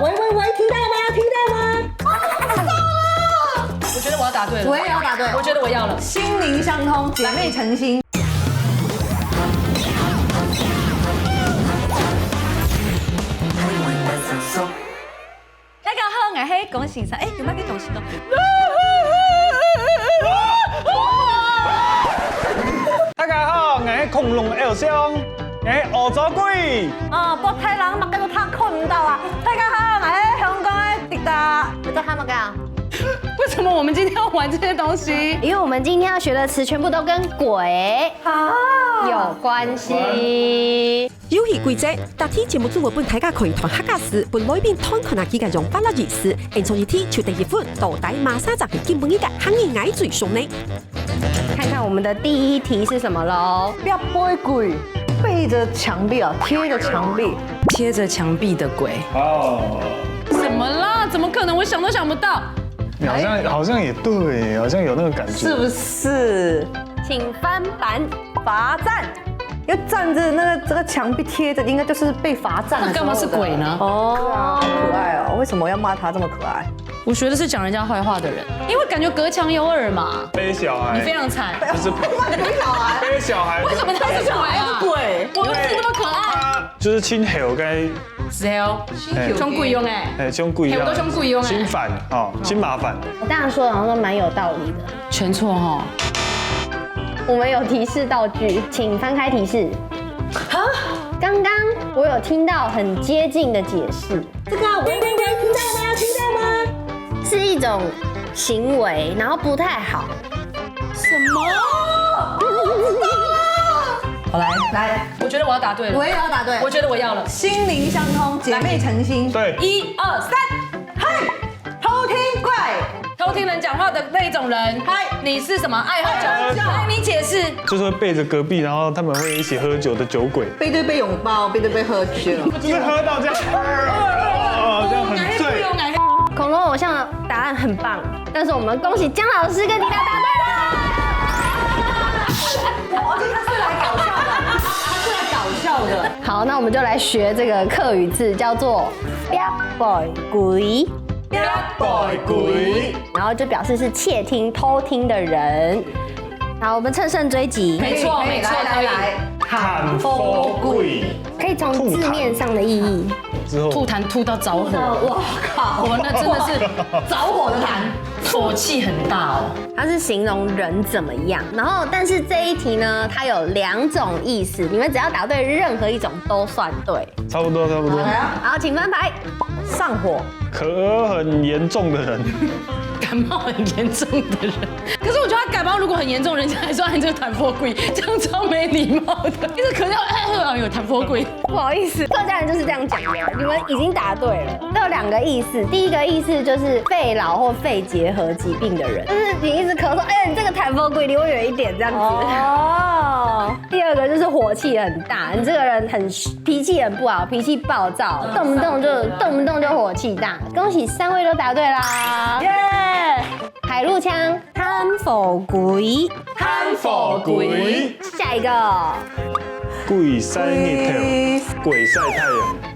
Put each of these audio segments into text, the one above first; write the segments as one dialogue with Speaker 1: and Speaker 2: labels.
Speaker 1: 喂，听到吗？听到吗？
Speaker 2: 我觉得我要答对了。
Speaker 1: 我也要答对。
Speaker 2: 我觉得我要了。
Speaker 1: 心灵相通，姐妹诚心。
Speaker 2: 大家好，我是恭喜生，有冇去恭喜咯？
Speaker 3: 大家好，我是恐龍偶像，我是歐洲鬼。
Speaker 1: 博泰人乜嘅都睇唔到啊！大家好，我係香港嘅迪達，你在看乜嘅？
Speaker 2: 为什么我们今天要玩这些东西？
Speaker 4: 因为我们今天要学的词全部都跟鬼有关系。
Speaker 5: 遊戲規則：答題節目組會本大家可以同客家詞，本內邊攤可能幾個用法律意思，延長一題就第一分，到底馬上就係基本一個行業愛最凶呢？
Speaker 4: 看看我们的第一题是什么喽？
Speaker 1: 不要背鬼，背着牆壁啊，貼着牆壁。
Speaker 2: 贴着墙壁的鬼。
Speaker 3: 哦，
Speaker 2: 什么啦？怎么可能？我想都想不到。
Speaker 3: 你好像也对，好像有那个感觉。
Speaker 1: 是不是？
Speaker 4: 请翻版。
Speaker 1: 罚站，要站着那个这个墙壁贴着，应该就是被罚站。
Speaker 2: 那干嘛是鬼呢？
Speaker 1: 哦，好可爱哦！为什么要骂他这么可爱？
Speaker 2: 我学的是讲人家坏话的人，因为感觉隔墙有耳嘛。
Speaker 3: 背小孩，
Speaker 2: 你非常惨。
Speaker 3: 就是
Speaker 1: 背小孩，
Speaker 3: 背小孩。
Speaker 2: 为什么他是鬼啊？
Speaker 1: 鬼，
Speaker 2: 我们字那么可爱。
Speaker 3: 他就是亲口该，
Speaker 2: 是哦，凶鬼用
Speaker 3: 凶鬼
Speaker 2: 我都凶鬼用
Speaker 3: 心烦哦，心麻烦。
Speaker 4: 我当然说的好像蛮有道理的。
Speaker 2: 全错哈。
Speaker 4: 我们有提示道具，请翻开提示。刚刚我有听到很接近的解释，
Speaker 1: 这个喂，听到吗？听到吗？
Speaker 4: 是一种行为，然后不太好。
Speaker 2: 什么？
Speaker 1: 好来，
Speaker 2: 我觉得我要答对了。
Speaker 1: 我也要答对。
Speaker 2: 我觉得我要了。
Speaker 1: 心灵相通，姐妹诚心。
Speaker 3: 对，
Speaker 2: 1、2、3，
Speaker 1: 嗨，偷听怪。
Speaker 2: 偷听人讲话的那一种人。嗨，你是什么？爱喝酒？来，你解释。
Speaker 3: 就是会背着隔壁，然后他们会一起喝酒的酒鬼，
Speaker 1: 背对背拥抱，背对背喝酒。
Speaker 3: 就是喝到这样，这样很醉。
Speaker 4: 恐龙偶像的答案很棒，但是我们恭喜姜老师跟迪达答对了。
Speaker 1: 而且他是来搞笑的，他是来搞笑的。
Speaker 4: 好，那我们就来学这个客语字，叫做“彪 boy 鬼”，然后就表示是窃听、偷听的人。好，我们乘胜追击，
Speaker 2: 没错，没错，可以。
Speaker 3: 喊佛鬼
Speaker 4: 可以从字面上的意义。
Speaker 3: 之后
Speaker 2: 吐痰吐到着火，
Speaker 1: 哇靠！
Speaker 2: 我那真的是
Speaker 1: 着火的痰，
Speaker 2: 火气很大哦。
Speaker 4: 它是形容人怎么样，然后但是这一题呢，它有2种意思，你们只要答对任何一种都算对。
Speaker 3: 差不多。
Speaker 1: 来啊，
Speaker 4: 好，请翻牌。
Speaker 1: 上火，
Speaker 3: 咳很严重的人，
Speaker 2: 感冒很严重的人，可是我觉得他感冒如果很严重，人家还说你这个痰疱鬼，这样超没礼貌的。一直咳嗽，有痰疱鬼。
Speaker 4: 不好意思，客家人就是这样讲的。你们已经答对了，都有2个意思。第一个意思就是肺痨或肺结核疾病的人，就是你一直咳嗽，你这个痰疱鬼离我远一点这样子。哦。第二个就是火气很大，你这个人脾气很不好，脾气暴躁，动不动就火气大。恭喜3位都答对啦！耶！海陆腔贪否鬼，下一个。
Speaker 3: 鬼晒日头，鬼晒太阳。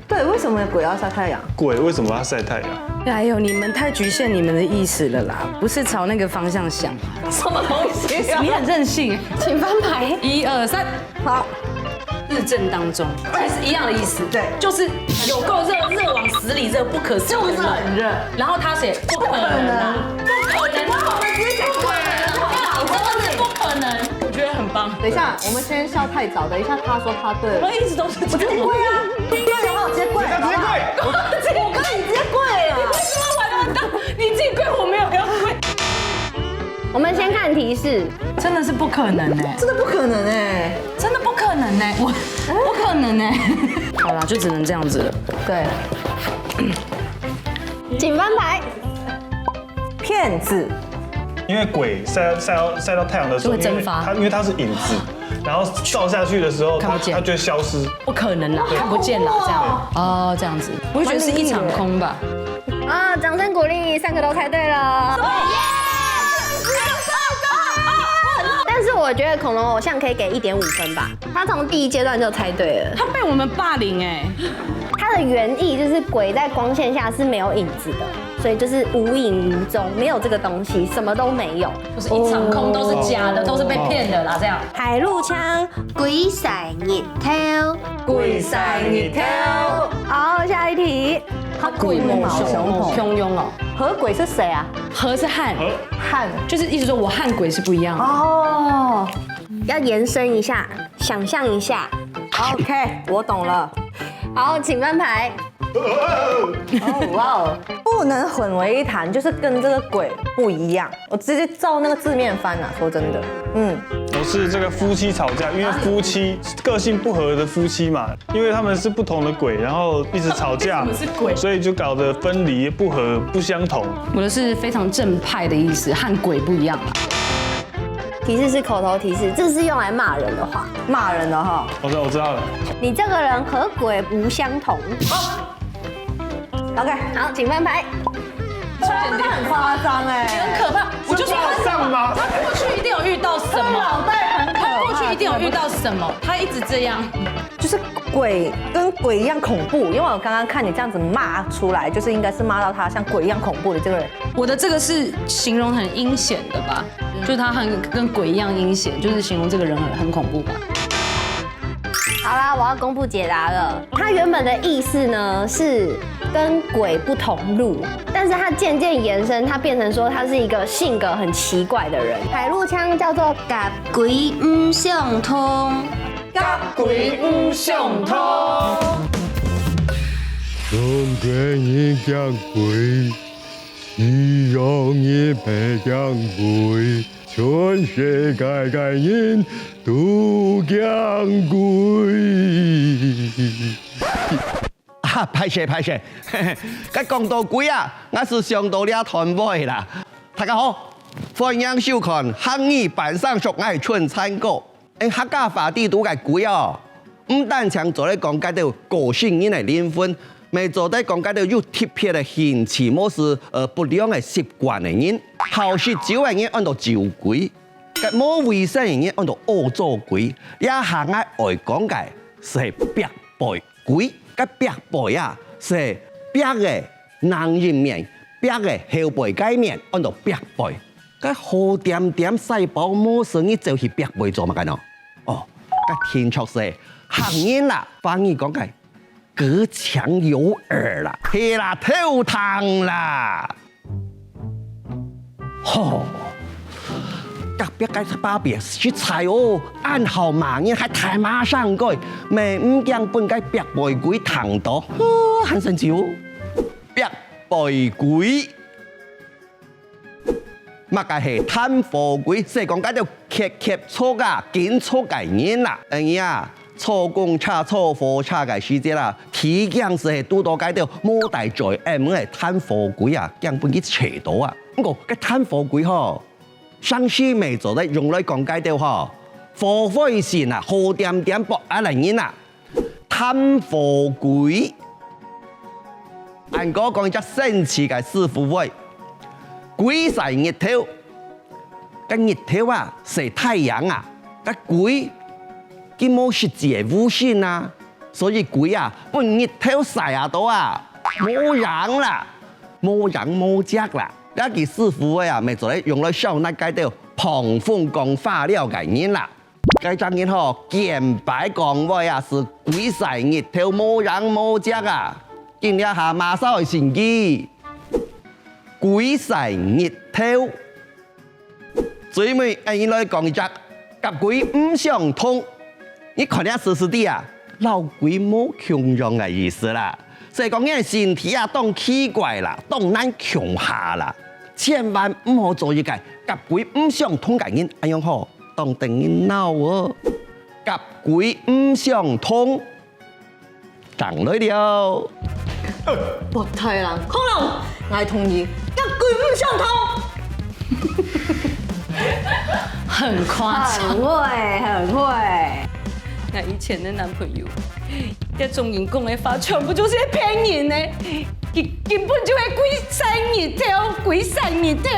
Speaker 1: 对，为什么鬼要晒太阳？
Speaker 3: 鬼为什么要晒太阳？
Speaker 2: 哎呦，你们太局限你们的意思了啦，不是朝那个方向想。
Speaker 1: 什么东西啊？
Speaker 2: 你很任性。
Speaker 4: 请翻牌。
Speaker 2: 1、2、3，
Speaker 1: 好，
Speaker 2: 日正当中，其实一样的意思。
Speaker 1: 对
Speaker 2: 就是有够热，热往死里热，不可思议
Speaker 1: 就是很热。
Speaker 2: 然后他写不可能啊，不可能，那我们直接讲不可能，真的是不可能。我觉得很棒。
Speaker 1: 等一下，我们先笑太早，等一下他说他对了。
Speaker 2: 我们一直都是这样。
Speaker 1: 跪啊！对的话，直接跪，
Speaker 3: 直接跪
Speaker 1: 我跟你直接跪了。
Speaker 2: 为什么玩那么大？你自己跪，我没有要跪。
Speaker 4: 我们先看提示，
Speaker 2: 真的是不可能哎，
Speaker 1: 真的不可能哎，
Speaker 2: 真的不可能哎，我不可能哎。好啦，就只能这样子了。
Speaker 1: 对，
Speaker 4: 请翻牌。
Speaker 1: 骗子，
Speaker 3: 因为鬼晒到太阳的时候，
Speaker 2: 就会蒸发
Speaker 3: 因为它是影子，然后照下去的时候，
Speaker 2: 看不见
Speaker 3: 它就会消失。
Speaker 2: 不可能啦，看不见啦，这样哦，这样子，我会觉得是一场空吧。
Speaker 4: 啊，掌声鼓励，3个都猜对了。但是我觉得恐龙偶像可以给1.5分吧，他从第1阶段就猜对了。
Speaker 2: 他被我们霸凌哎，
Speaker 4: 他它的原意就是鬼在光线下是没有影子的，所以就是无影无踪，没有这个东西，什么都没有，
Speaker 2: 就是一场空，都是假的，都是被骗的啦，这样。
Speaker 4: 海陆枪，鬼晒日头，
Speaker 1: 鬼晒日头。
Speaker 4: 好，下一题，
Speaker 2: 他鬼毛汹涌哦，
Speaker 1: 和鬼是谁啊？
Speaker 2: 和是汉，
Speaker 1: 汉
Speaker 2: 就是意思说我和鬼是不一样的。
Speaker 1: 哦。
Speaker 4: 要延伸一下，想象一下。
Speaker 1: OK， 我懂了。
Speaker 4: 好，请翻牌。
Speaker 1: 哦哇哦，不能混为一谈，就是跟这个鬼不一样。我直接照那个字面翻啊，说真的，
Speaker 3: 我是这个夫妻吵架，因为夫妻个性不合的夫妻嘛，因为他们是不同的鬼，然后一直吵架，
Speaker 2: 为什么是鬼
Speaker 3: 所以就搞得分离不合不相同。
Speaker 2: 我的是非常正派的意思，和鬼不一样啦。
Speaker 4: 提示是口头提示，这是用来骂人的话。
Speaker 1: 骂人的哈。
Speaker 3: 我知道了。
Speaker 4: 你这个人和鬼不相同。
Speaker 1: OK，
Speaker 4: 好，请翻牌。
Speaker 1: 这很夸张哎，
Speaker 2: 很可怕，我就说
Speaker 3: 是上吗？
Speaker 2: 他过去一定有遇到什么，
Speaker 1: 脑袋很可怕，
Speaker 2: 他过去一定有遇到什么，他一直这样。
Speaker 1: 就是鬼跟鬼一样恐怖，因为我刚刚看你这样子骂出来，就是应该是骂到他像鬼一样恐怖的这个人。
Speaker 2: 我的这个是形容很阴险的吧，就是他跟鬼一样阴险，就是形容这个人很恐怖吧。
Speaker 4: 好啦，我要公布解答了。它原本的意思呢是跟鬼不同路，但是它渐渐延伸，它变成说他是一个性格很奇怪的人。海陆枪叫做甲鬼唔相通，
Speaker 1: 甲鬼唔相通。
Speaker 6: 中国人讲鬼，西洋人不讲鬼。 全世界嘅人都講鬼。
Speaker 7: 啊，歹勢，佮講到鬼啊，我是上到了團尾啦。大家好，歡迎收看《漢語版上屬愛春餐歌》。客家話地圖嘅鬼哦，唔單淨做咧講解到個性人嘅靈魂，咪做咧講解到有特別嘅行為模式，不良嘅習慣嘅人。 好食酒嘅人按到酒鬼，佮冇衛生嘅人按到惡作鬼，也行喺外講嘅是白背鬼，佮白背啊是白嘅男人面，白嘅後背街面按到白背，佮好點點細胞冇生意就是白背做乜嘅喏？哦，佮天確是行人啦，翻譯講嘅隔牆有耳啦，係啦頭痛啦。 吼，隔壁cái ba biệt食材哦，按號碼嘅係太馬上改，咪唔驚本cái白背鬼糖多，很神奇哦。白背鬼，乜嘅係貪貨鬼，即係講緊就劇錯啊，見錯嘅人啦，呀，錯工差錯貨差嘅時節啦，體檢是係拄到解到冇大罪，唔係貪貨鬼啊，驚本佢邪到啊。 個貪貨鬼嗬，上次未做得用來講解到嗬，貨灰線啊，好點點薄啊嚟人啊，貪貨鬼，按嗰講一隻神奇嘅師傅喂，鬼晒日頭，個日頭啊曬太陽啊，個鬼佢冇實際無線啊，所以鬼啊本日頭曬下到啊，冇人啦，冇人冇隻啦。 一件師傅啊，咪做咧用嚟燒那解到膨風講化了嘅人啦，該張人嗬見白講話啊是鬼晒日頭冇人冇隻啊，見一下馬上去成機，鬼晒日頭，最尾人來講一隻甲鬼唔相通，你看下試試啲啊，老鬼冇強壯嘅意思啦。 所以講嘅身體啊，當奇怪啦，當難強下啦，千萬唔好做一個甲鬼唔相通嘅人，咁樣好，當定人鬧哦，甲鬼唔相通，等來了。
Speaker 1: 博太郎，恐龍，我同意，甲鬼唔相通。
Speaker 2: 很夸张，
Speaker 1: 很會，很會。
Speaker 2: 那以前的男朋友，在中人讲的话，全部就是在骗人的，根本就係鬼晒日頭，鬼晒日頭。